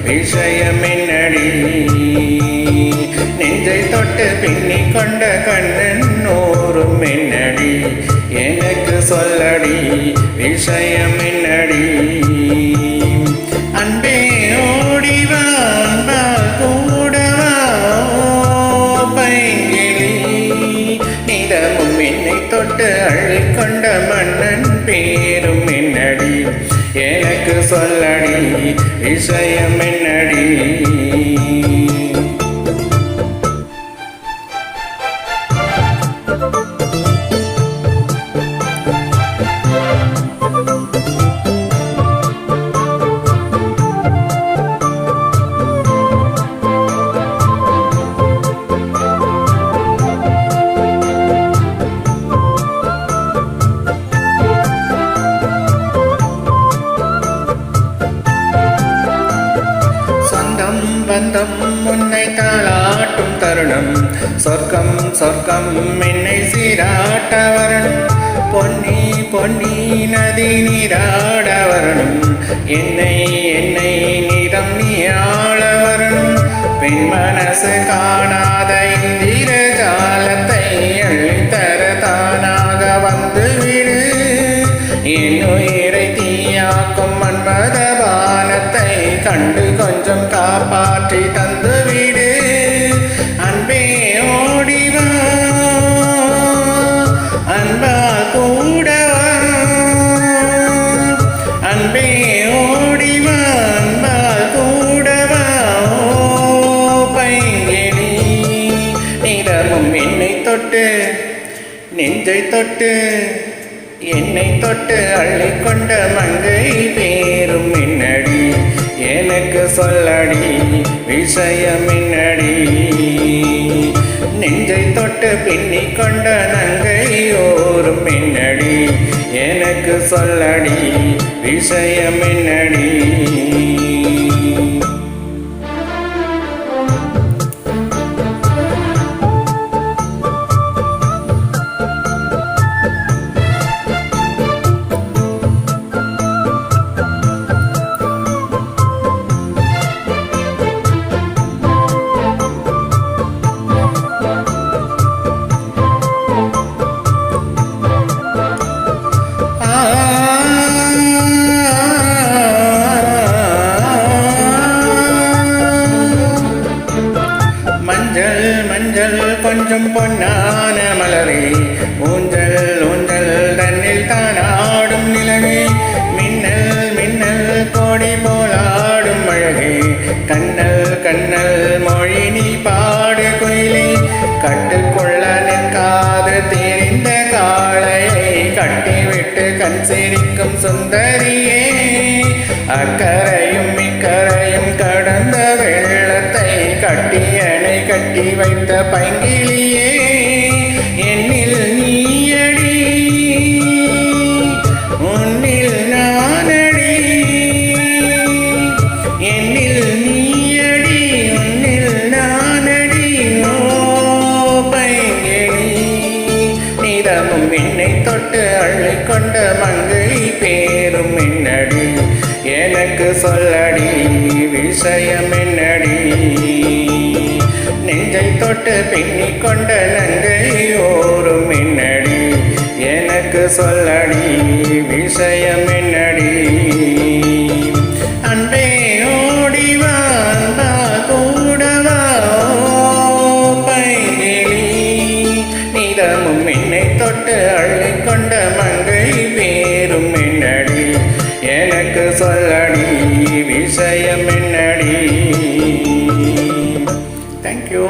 விஷயம் என்னடி நெஞ்சை தொட்டு பின்னி கொண்ட கண்ணன் நூறும் என்னடி எனக்கு சொல்லடி விஷயம் என்னடி அன்பே ஓடிவா கூடவா பைங்கிளி நிதமும் என்னை தொட்டு அள்ளிக்கொண்ட மன்னன் பேரும் என்னடி எனக்கு சொல்லடி விஷயம் என்னடி பந்தம் உன்னை தாளாட்டும் தருணம் சொர்க்கம் சொர்க்கம் என்னை சீராட்ட வரணும் பொன்னி பொன்னி நதி நீராட வரணும் என்னை என்னை நீதம் நீயாள வரணும் பெண் மனசு காணாத இந்திர ஜாலத்தை அள்ளித்தர தானாக வந்து விடு என் உயிரை தீயாக்கும் மன்மத பானத்தை கண்டு கொஞ்சம் காப்பாற்றி தந்து விடு அன்பே ஓடிவா அன்பா கூடவா அன்பே ஓடிவா அன்பா கூடவா பைங்கிளி நிதமும் என்னை தொட்டு நெஞ்சை தொட்டு என்னை தொட்டு அள்ளிக்கொண்ட மங்கை பேரும் என்னடி எனக்கு சொல்லடி விஷயம் என்னடி நெஞ்சை தொட்டு பின்னி கொண்ட நங்கை ஓரும் என்னடி எனக்கு சொல்லடி விஷயம் என்னடி மஞ்சள் மஞ்சள் கொஞ்சம் பொன்னான மலரே ஊஞ்சல் ஊஞ்சல் தன்னில் தானாடும் நிலவே மின்னல் மின்னல் கோடி போலாடும் அழகே கண்ணல் கண்ணல் மொழி நீ பாடு குயிலே கட்டுக்குள்ள நிற்காது தெரிந்த காளையை கட்டிவிட்டு கண் சிரிக்கும் சுந்தரியே அக்கரையும் இக்கரையும் கடந்த வெள்ளத்தை கட்டியணை கட்டி வைத்த பைங்கிளியே என்னில் நீயடி உன்னில் நானடி என்னில் நீயடி உன்னில் நானடி ஓ பைங்கிளி நிதமும் என்னை தொட்டு அள்ளிக்கொண்ட மங்கை பேரும் என்னடி எனக்கு சொல்லடி விஷயம் என்னடி நெஞ்சை தொட்டு பின்னி கொண்ட நங்கை ஓரும் என்னடி எனக்கு சொல்லடி விஷயம் என்னடி அன்பே ஓடிவா அன்பா கூடவா பைங்கிளி நிதமும் என்னை தொட்டு அள்ளிக்கொண்ட மங்கை பேரும் என்னடி எனக்கு சொல்லடி விஷயம் என்னடி. Thank you.